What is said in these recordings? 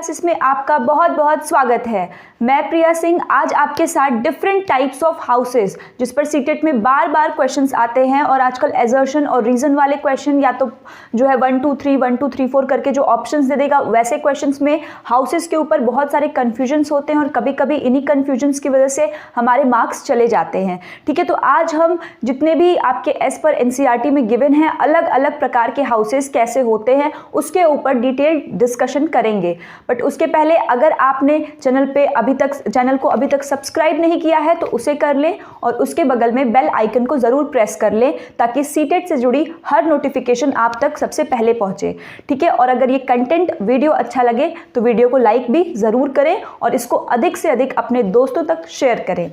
Classes में आपका बहुत बहुत स्वागत है। मैं प्रिया सिंह आज आपके साथ डिफरेंट टाइप्स ऑफ हाउसेस जिस पर सीटेट में बार बार क्वेश्चंस आते हैं और आजकल एजर्शन और रीजन वाले क्वेश्चन या तो जो है 1 2 3 1 2 3 4 करके जो ऑप्शंस दे देगा वैसे क्वेश्चंस में हाउसेस के ऊपर बहुत सारे कन्फ्यूजन्स होते हैं और कभी कभी इन्हीं कन्फ्यूजन्स की वजह से हमारे मार्क्स चले जाते हैं। ठीक है, तो आज हम जितने भी आपके एज पर एनसीईआरटी में गिवन हैं अलग अलग प्रकार के हाउसेस कैसे होते हैं उसके ऊपर डिटेल्ड डिस्कशन करेंगे। बट उसके पहले अगर आपने चैनल को अभी तक सब्सक्राइब नहीं किया है तो उसे कर लें और उसके बगल में बेल आइकन को ज़रूर प्रेस कर लें ताकि सीटेट से जुड़ी हर नोटिफिकेशन आप तक सबसे पहले पहुंचे। ठीक है, और अगर ये कंटेंट वीडियो अच्छा लगे तो वीडियो को लाइक भी ज़रूर करें और इसको अधिक से अधिक अपने दोस्तों तक शेयर करें।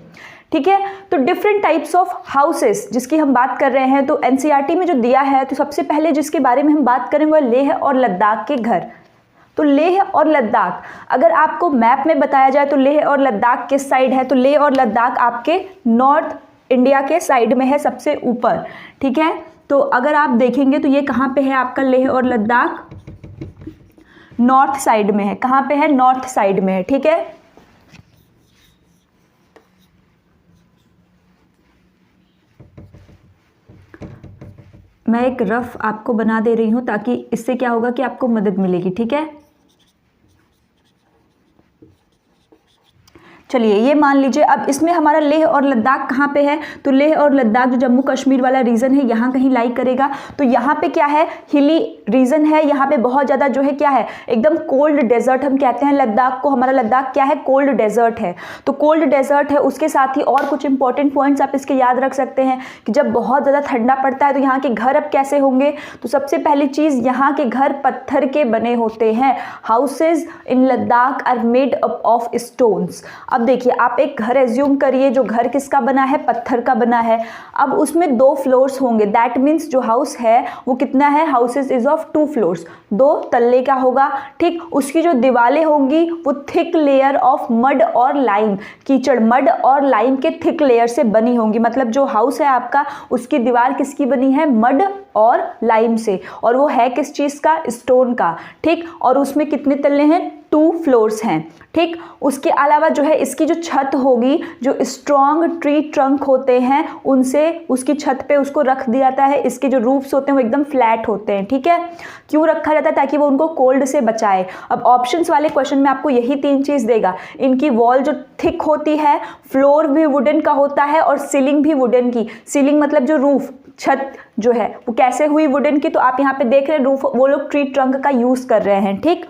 ठीक है, तो डिफरेंट टाइप्स ऑफ हाउसेस जिसकी हम बात कर रहे हैं तो एनसीईआरटी में जो दिया है तो सबसे पहले जिसके बारे में हम बात करें वह लेह और लद्दाख के घर। तो लेह और लद्दाख अगर आपको मैप में बताया जाए तो लेह और लद्दाख किस साइड है, तो लेह और लद्दाख आपके नॉर्थ इंडिया के साइड में है, सबसे ऊपर। ठीक है, तो अगर आप देखेंगे तो ये कहाँ पे है आपका लेह और लद्दाख, नॉर्थ साइड में है। कहाँ पे है? नॉर्थ साइड में है। ठीक है, मैं एक रफ आपको बना दे रही हूं ताकि इससे क्या होगा कि आपको मदद मिलेगी। ठीक है, चलिए ये मान लीजिए अब इसमें हमारा लेह और लद्दाख कहाँ पे है, तो लेह और लद्दाख जो जम्मू कश्मीर वाला रीजन है यहाँ कहीं लाई करेगा। तो यहाँ पे क्या है, हिली रीजन है, यहाँ पे बहुत ज़्यादा जो है क्या है, एकदम कोल्ड डेजर्ट हम कहते हैं लद्दाख को। हमारा लद्दाख क्या है, कोल्ड डेजर्ट है। तो कोल्ड डेजर्ट है, उसके साथ ही और कुछ इंपॉर्टेंट पॉइंट्स आप इसके याद रख सकते हैं कि जब बहुत ज़्यादा ठंडा पड़ता है तो यहाँ के घर अब कैसे होंगे, तो सबसे पहली चीज़ यहाँ के घर पत्थर के बने होते हैं। Houses in Ladakh are made up of stones. अब देखिए आप एक घर एज्यूम करिए, जो घर किसका बना है, पत्थर का बना है। अब उसमें 2 फ्लोर्स होंगे, दैट मीन्स जो हाउस है वो कितना है, हाउसेस इज ऑफ 2 फ्लोर्स, 2 तल्ले का होगा। ठीक, उसकी जो दीवारें होंगी वो थिक लेयर ऑफ मड और लाइम, कीचड़, मड और लाइम के थिक लेयर से बनी होंगी। मतलब जो हाउस है आपका उसकी दीवार किसकी बनी है, मड और लाइम से, और वो है किस चीज़ का, स्टोन का। ठीक, और उसमें कितने तल्ले हैं, 2 फ्लोर्स हैं। ठीक, उसके अलावा जो है इसकी जो छत होगी, जो स्ट्रॉन्ग ट्री ट्रंक होते हैं उनसे उसकी छत पे उसको रख दिया जाता है। इसके जो रूफ्स होते हैं वो एकदम फ्लैट होते हैं। ठीक है, क्यों रखा जाता है, ताकि वो उनको कोल्ड से बचाए। अब ऑप्शंस वाले क्वेश्चन में आपको यही 3 चीज़ देगा। इनकी वॉल जो थिक होती है, फ्लोर भी वुडन का होता है और सीलिंग भी वुडन की। सीलिंग मतलब जो रूफ, छत जो है वो कैसे हुई, वुडन की। तो आप यहाँ पे देख रहे हैं रूफ वो लोग ट्री ट्रंक का यूज़ कर रहे हैं। ठीक,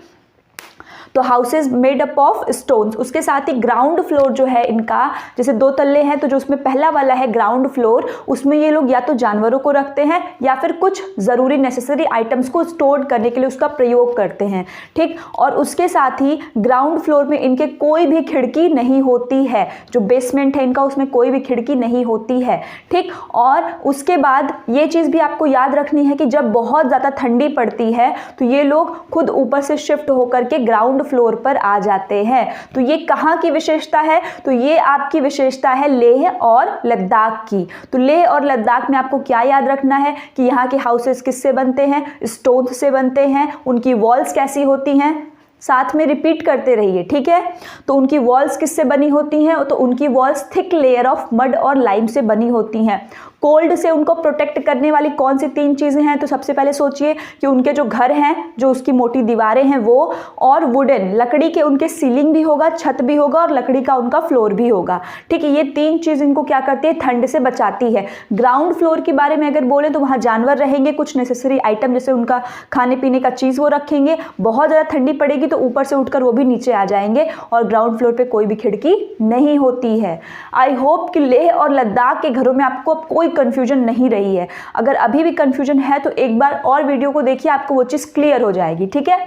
तो houses made up of stones. उसके साथ ही ग्राउंड फ्लोर जो है इनका, जैसे 2 तल्ले हैं तो जो उसमें पहला वाला है ग्राउंड फ्लोर, उसमें ये लोग या तो जानवरों को रखते हैं या फिर कुछ ज़रूरी नेसेसरी आइटम्स को स्टोर करने के लिए उसका प्रयोग करते हैं। ठीक, और उसके साथ ही ग्राउंड फ्लोर में इनके कोई भी खिड़की नहीं होती है, जो बेसमेंट है इनका उसमें कोई भी खिड़की नहीं होती है। ठीक, और उसके बाद ये चीज़ भी आपको याद रखनी है कि जब बहुत ज़्यादा ठंडी पड़ती है तो ये लोग खुद ऊपर से शिफ्ट होकर के ग्राउंड फ्लोर पर आ जाते हैं। तो ये कहाँ की विशेषता है, तो ये आपकी विशेषता है लेह और लद्दाख की। तो लेह और लद्दाख में आपको क्या याद रखना है कि यहाँ के हाउसेस किससे बनते हैं, स्टोन से बनते हैं। उनकी वॉल्स कैसी होती हैं, साथ में रिपीट करते रहिए। ठीक है, तो उनकी वॉल्स किससे बनी होती हैं, तो उनकी walls thick layer of mud और लाइम से बनी होती हैं। कोल्ड से उनको प्रोटेक्ट करने वाली कौन सी 3 चीज़ें हैं, तो सबसे पहले सोचिए कि उनके जो घर हैं, जो उसकी मोटी दीवारें हैं वो, और वुडन लकड़ी के उनके सीलिंग भी होगा, छत भी होगा और लकड़ी का उनका फ्लोर भी होगा। ठीक है, ये 3 चीज़ इनको क्या करती है, ठंड से बचाती है। ग्राउंड फ्लोर के बारे में अगर बोले तो वहाँ जानवर रहेंगे, कुछ नेसेसरी आइटम जैसे उनका खाने पीने का चीज़ वो रखेंगे। बहुत ज़्यादा ठंडी पड़ेगी तो ऊपर से उठकर वो भी नीचे आ जाएंगे, और ग्राउंड फ्लोर पे कोई भी खिड़की नहीं होती है। आई होप कि लेह और लद्दाख के घरों में आपको कोई कंफ्यूजन नहीं रही है। अगर अभी भी कंफ्यूजन है तो एक बार और वीडियो को देखिए, आपको वो चीज़ क्लियर हो जाएगी। ठीक है,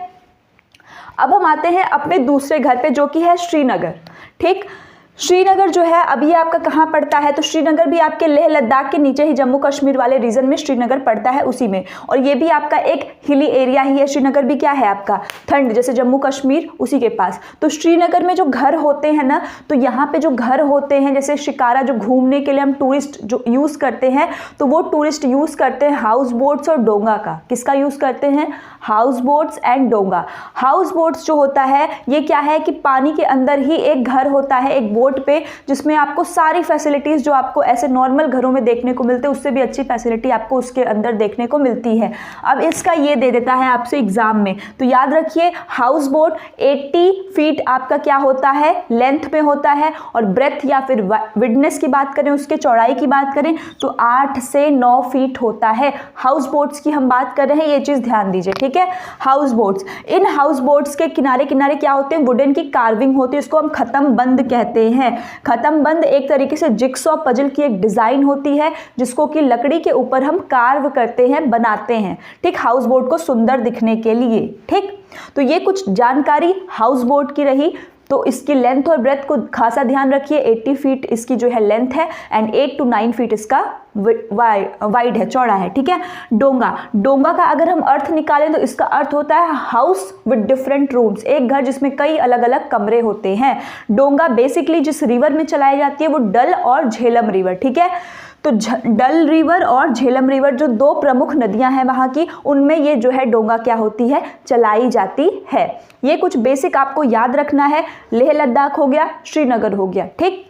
अब हम आते हैं अपने दूसरे घर पे जो कि है श्रीनगर। ठीक, श्रीनगर जो है अब ये आपका कहाँ पड़ता है, तो श्रीनगर भी आपके लेह लद्दाख के नीचे ही जम्मू कश्मीर वाले रीजन में श्रीनगर पड़ता है उसी में, और ये भी आपका एक हिली एरिया ही है। श्रीनगर भी क्या है आपका ठंड, जैसे जम्मू कश्मीर उसी के पास। तो श्रीनगर में जो घर होते हैं ना, तो यहाँ पे जो घर होते हैं जैसे शिकारा जो घूमने के लिए हम टूरिस्ट जो यूज़ करते हैं, तो वो टूरिस्ट यूज़ करते हैं हाउस बोट्स और डोंगा का। किसका यूज़ करते हैं, हाउस बोट्स एंड डोंगा। हाउस बोट्स जो होता है ये क्या है कि पानी के अंदर ही एक घर होता है एक बोट पे, जिसमें आपको सारी फैसिलिटीज़ जो आपको ऐसे नॉर्मल घरों में देखने को मिलते हैं उससे भी अच्छी फैसिलिटी आपको उसके अंदर देखने को मिलती है। अब इसका ये दे देता है आपसे एग्जाम में, तो याद रखिए हाउस बोट 80 फीट आपका क्या होता है लेंथ में होता है, और ब्रेथ या फिर विडनेस की बात करें, उसके चौड़ाई की बात करें तो 8 से 9 फीट होता है। हाउस बोट्स की हम बात कर रहे हैं, ये चीज़ ध्यान दीजिए, ठीक है। House boats, in house boats के किनारे किनारे क्या होते हैं, वुडन की कार्विंग होती है, इसको हम खत्म बंद कहते हैं। खत्म बंद एक तरीके से जिक्सॉ पजल की एक डिजाइन होती है जिसको कि लकड़ी के ऊपर हम कार्व करते हैं, बनाते हैं, ठीक, हाउस बोट को सुंदर दिखने के लिए, ठीक। तो ये कुछ जानकारी हाउस बोट की रही। तो इसकी लेंथ और ब्रेथ को खासा ध्यान रखिए, 80 फीट इसकी जो है लेंथ है एंड 8 to 9 फीट इसका वाइड है, चौड़ा है, ठीक है। डोंगा, डोंगा का अगर हम अर्थ निकालें तो इसका अर्थ होता है हाउस विद डिफरेंट रूम्स, एक घर जिसमें कई अलग अलग कमरे होते हैं। डोंगा बेसिकली जिस रिवर में चलाई जाती है वो डल और झेलम रिवर, ठीक है। तो डल रिवर और झेलम रिवर जो दो प्रमुख नदियां हैं वहाँ की, उनमें ये जो है डोंगा क्या होती है, चलाई जाती है। ये कुछ बेसिक आपको याद रखना है। लेह लद्दाख हो गया, श्रीनगर हो गया, ठीक।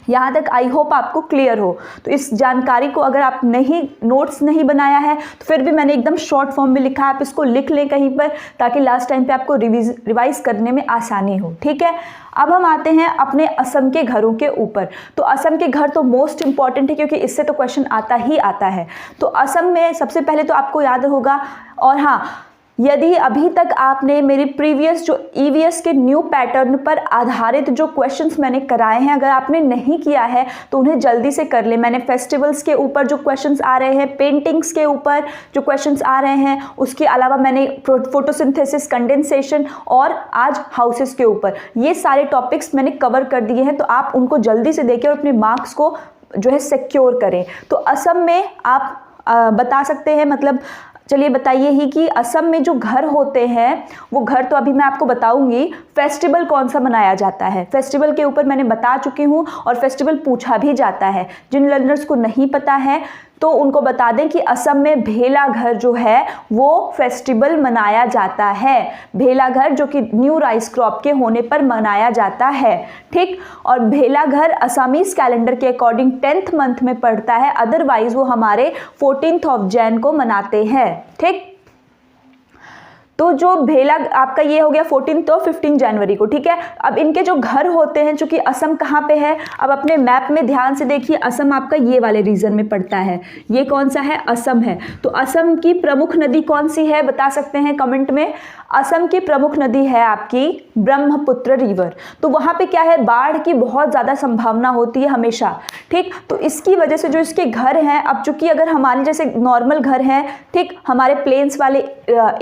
यहाँ तक आई होप आपको क्लियर हो। तो इस जानकारी को अगर आप नोट्स नहीं बनाया है तो फिर भी मैंने एकदम शॉर्ट फॉर्म में लिखा है, आप इसको लिख लें कहीं पर ताकि लास्ट टाइम पे आपको रिवाइज करने में आसानी हो, ठीक है। अब हम आते हैं अपने असम के घरों के ऊपर। तो असम के घर तो मोस्ट इंपॉर्टेंट है क्योंकि इससे तो क्वेश्चन आता ही आता है। तो असम में सबसे पहले तो आपको याद होगा, और हाँ, यदि अभी तक आपने मेरे प्रीवियस जो ईवीएस के न्यू पैटर्न पर आधारित जो क्वेश्चंस मैंने कराए हैं, अगर आपने नहीं किया है तो उन्हें जल्दी से कर ले। मैंने फेस्टिवल्स के ऊपर जो क्वेश्चंस आ रहे हैं, पेंटिंग्स के ऊपर जो क्वेश्चंस आ रहे हैं, उसके अलावा मैंने फोटोसिंथेसिस, कंडेंसेशन और आज हाउसेस के ऊपर ये सारे टॉपिक्स मैंने कवर कर दिए हैं। तो आप उनको जल्दी से देखें और अपने मार्क्स को जो है सिक्योर करें। तो असम में आप बता सकते हैं, मतलब चलिए बताइए ही कि असम में जो घर होते हैं वो घर तो अभी मैं आपको बताऊंगी। फेस्टिवल कौन सा मनाया जाता है, फेस्टिवल के ऊपर मैंने बता चुकी हूँ और फेस्टिवल पूछा भी जाता है। जिन लर्नर्स को नहीं पता है तो उनको बता दें कि असम में भेला घर जो है वो फेस्टिवल मनाया जाता है। भेला घर जो कि न्यू राइस क्रॉप के होने पर मनाया जाता है, ठीक। और भेला घर असामीज कैलेंडर के अकॉर्डिंग 10th मंथ में पड़ता है, अदरवाइज वो हमारे 14th ऑफ जैन को मनाते हैं, ठीक। तो जो भेला आपका ये हो गया 14 तो 15 जनवरी को, ठीक है। अब इनके जो घर होते हैं, चूंकि असम कहाँ पे है, अब अपने मैप में ध्यान से देखिए, असम आपका ये वाले रीजन में पड़ता है। ये कौन सा है, असम है। तो असम की प्रमुख नदी कौन सी है, बता सकते हैं कमेंट में। असम की प्रमुख नदी है आपकी ब्रह्मपुत्र रिवर। तो वहाँ पे क्या है, बाढ़ की बहुत ज़्यादा संभावना होती है हमेशा, ठीक। तो इसकी वजह से जो इसके घर हैं, अब चूंकि अगर हमारे जैसे नॉर्मल घर हैं, ठीक, हमारे प्लेन्स वाले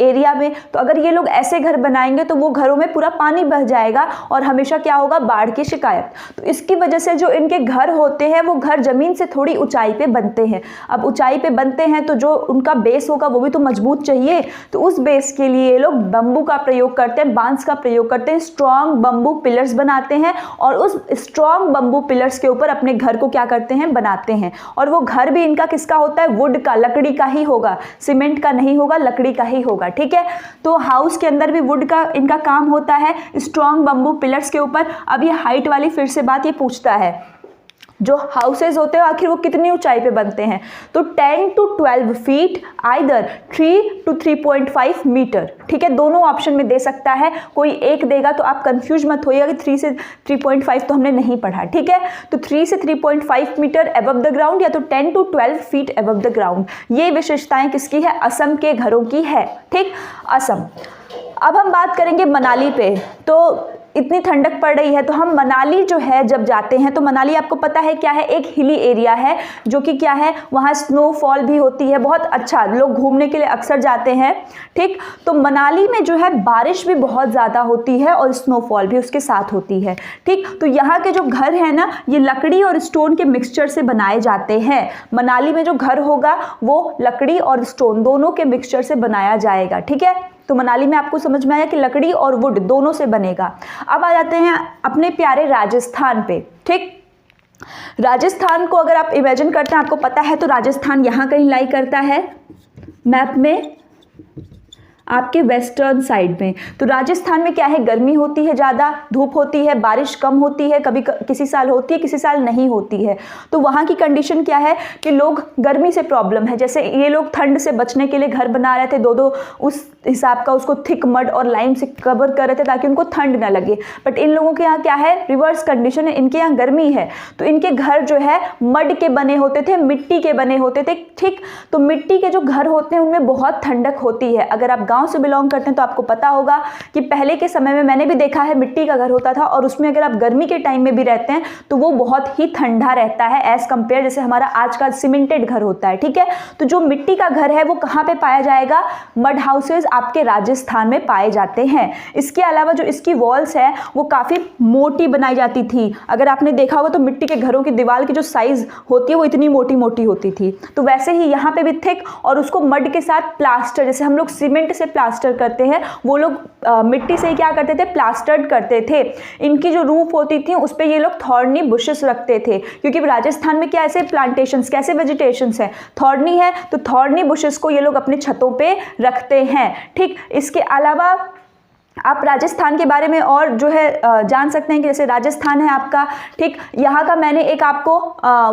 एरिया में, तो अगर ये लोग ऐसे घर बनाएंगे तो वो घरों में पूरा पानी बह जाएगा और हमेशा क्या होगा, बाढ़ की शिकायत। तो इसकी वजह से जो इनके घर होते हैं वो घर जमीन से थोड़ी ऊंचाई पे बनते हैं। अब ऊंचाई पे बनते हैं तो जो उनका बेस होगा वो भी तो मजबूत चाहिए। तो उस बेस के लिए ये लोग बम्बू का प्रयोग करते हैं, बांस का प्रयोग करते हैं, स्ट्रॉन्ग बम्बू पिलर्स बनाते हैं और उस स्ट्रॉन्ग बम्बू पिलर्स के ऊपर अपने घर को क्या करते हैं, बनाते हैं। और वो घर भी इनका किसका होता है, वुड का, लकड़ी का ही होगा, सीमेंट का नहीं होगा, लकड़ी का ही होगा, ठीक है। तो हाउस के अंदर भी वुड का इनका काम होता है, स्ट्रॉन्ग बम्बू पिलर्स के ऊपर। अब ये हाइट वाली फिर से बात ये पूछता है, जो हाउसेज होते हैं आखिर वो कितनी ऊंचाई पे बनते हैं, तो 10 to 12 feet, either 3 to 3.5 metre, ठीक है। दोनों ऑप्शन में दे सकता है, कोई एक देगा तो आप कंफ्यूज मत होइएगा कि 3 से 3.5 तो हमने नहीं पढ़ा, ठीक है। तो 3 से 3.5 मीटर अबव द ग्राउंड या तो 10 to 12 feet above the ground, ये विशेषताएं किसकी है, असम के घरों की है, ठीक। असम। अब हम बात करेंगे मनाली पे। तो इतनी ठंडक पड़ रही है, तो हम मनाली जो है जब जाते हैं, तो मनाली आपको पता है क्या है, एक हिली एरिया है जो कि क्या है, वहाँ स्नोफॉल भी होती है, बहुत अच्छा, लोग घूमने के लिए अक्सर जाते हैं। ठीक, तो मनाली में जो है बारिश भी बहुत ज़्यादा होती है और स्नोफॉल भी उसके साथ होती है। ठीक, तो यहाँ के जो घर है ना, ये लकड़ी और स्टोन के मिक्सचर से बनाए जाते हैं। मनाली में जो घर होगा वो लकड़ी और स्टोन दोनों के मिक्सचर से बनाया जाएगा। ठीक है, तो मनाली में आपको समझ में आया कि लकड़ी और वुड दोनों से बनेगा। अब आ जाते हैं अपने प्यारे राजस्थान पे। ठीक, राजस्थान को अगर आप इमेजिन करते हैं, आपको पता है तो राजस्थान यहाँ कहीं लाई करता है मैप में, आपके वेस्टर्न साइड में। तो राजस्थान में क्या है, गर्मी होती है, ज़्यादा धूप होती है, बारिश कम होती है, कभी किसी साल होती है, किसी साल नहीं होती है। तो वहाँ की कंडीशन क्या है कि लोग गर्मी से प्रॉब्लम है, जैसे ये लोग ठंड से बचने के लिए घर बना रहे थे, दो उस हिसाब का उसको थिक मड और लाइम से कवर कर रहे थे ताकि उनको ठंड ना लगे। बट इन लोगों के यहाँ क्या है, रिवर्स कंडीशन है, इनके यहाँ गर्मी है, तो इनके घर जो है मड के बने होते थे, मिट्टी के बने होते थे। ठीक, तो मिट्टी के जो घर होते हैं उनमें बहुत ठंडक होती है। अगर आप गांव से बिलोंग करते हैं तो आपको पता होगा कि पहले के समय में मैंने भी देखा है, मिट्टी का घर होता था और उसमें अगर आप गर्मी के टाइम में भी रहते हैं तो वो बहुत ही ठंडा रहता है एज कंपेयर जैसे हमारा आज का सीमेंटेड घर होता है। ठीक है, तो जो मिट्टी का घर है वो कहाँ पे पाया जाएगा, मड हाउसेज आपके राजस्थान में पाए जाते हैं। इसके अलावा जो इसकी वॉल्स है वो काफ़ी मोटी बनाई जाती थी। अगर आपने देखा होगा तो मिट्टी के घरों की दीवार की जो साइज होती है वो इतनी मोटी मोटी होती थी। तो वैसे ही यहाँ पे भी थिक, और उसको मड के साथ प्लास्टर, जैसे हम लोग सीमेंट से प्लास्टर करते हैं, वो लोग मिट्टी से क्या करते थे, प्लास्टर्ड करते थे। इनकी जो रूफ होती थी उस पर ये लोग थॉर्नी बुशेस रखते थे, क्योंकि राजस्थान में क्या ऐसे प्लांटेशंस, कैसे वेजिटेशंस है, थॉर्नी है, तो थॉर्नी बुशेस को ये लोग अपने छतों पे रखते हैं। ठीक, इसके अलावा आप राजस्थान के बारे में और जो है जान सकते हैं कि जैसे राजस्थान है आपका। ठीक, यहाँ का मैंने एक आपको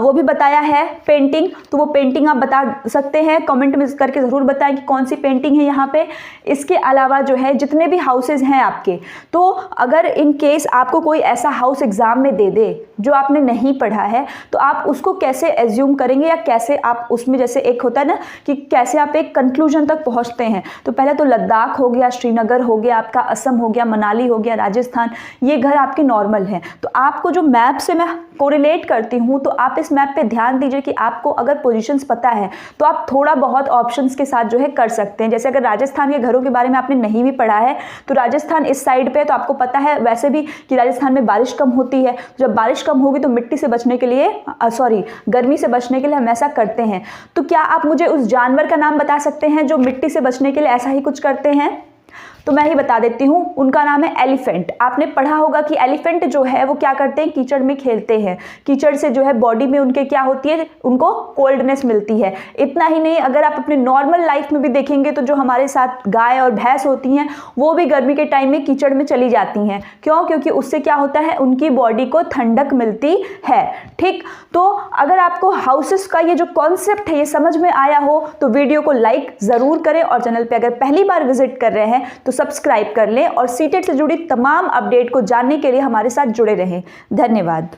वो भी बताया है पेंटिंग, तो वो पेंटिंग आप बता सकते हैं, कमेंट में करके ज़रूर बताएं कि कौन सी पेंटिंग है यहाँ पे। इसके अलावा जो है जितने भी हाउसेज हैं आपके, तो अगर इन केस आपको कोई ऐसा हाउस एग्ज़ाम में दे दे जो आपने नहीं पढ़ा है, तो आप उसको कैसे एज्यूम करेंगे या कैसे आप उसमें, जैसे एक होता है ना कि कैसे आप एक कंक्लूजन तक पहुँचते हैं। तो पहले तो लद्दाख हो गया, श्रीनगर हो गया, आपका असम हो गया, मनाली हो गया, राजस्थान, ये घर आपके नॉर्मल हैं। तो आपको जो मैप से मैं कोरिलेट करती हूँ, तो आप इस मैप पे ध्यान दीजिए कि आपको अगर पोजीशंस पता है तो आप थोड़ा बहुत ऑप्शंस के साथ जो है कर सकते हैं। जैसे अगर राजस्थान के घरों के बारे में आपने नहीं भी पढ़ा है तो राजस्थान इस साइड पे, तो आपको पता है वैसे भी कि राजस्थान में बारिश कम होती है। जब बारिश कम होगी तो मिट्टी से बचने के लिए गर्मी से बचने के लिए हम ऐसा करते हैं। तो क्या आप मुझे उस जानवर का नाम बता सकते हैं जो मिट्टी से बचने के लिए ऐसा ही कुछ करते हैं? तो मैं ही बता देती हूँ, उनका नाम है एलिफेंट। आपने पढ़ा होगा कि एलिफेंट जो है वो क्या करते हैं, कीचड़ में खेलते हैं। कीचड़ से जो है बॉडी में उनके क्या होती है, उनको कोल्डनेस मिलती है। इतना ही नहीं, अगर आप अपने नॉर्मल लाइफ में भी देखेंगे तो जो हमारे साथ गाय और भैंस होती हैं वो भी गर्मी के टाइम में कीचड़ में चली जाती हैं। क्यों? क्योंकि उससे क्या होता है, उनकी बॉडी को ठंडक मिलती है। ठीक, तो अगर आपको हाउसेस का ये जो कॉन्सेप्ट है ये समझ में आया हो तो वीडियो को लाइक ज़रूर करें, और चैनल पर अगर पहली बार विजिट कर रहे हैं तो सब्सक्राइब कर लें और सीटेट से जुड़ी तमाम अपडेट को जानने के लिए हमारे साथ जुड़े रहें। धन्यवाद।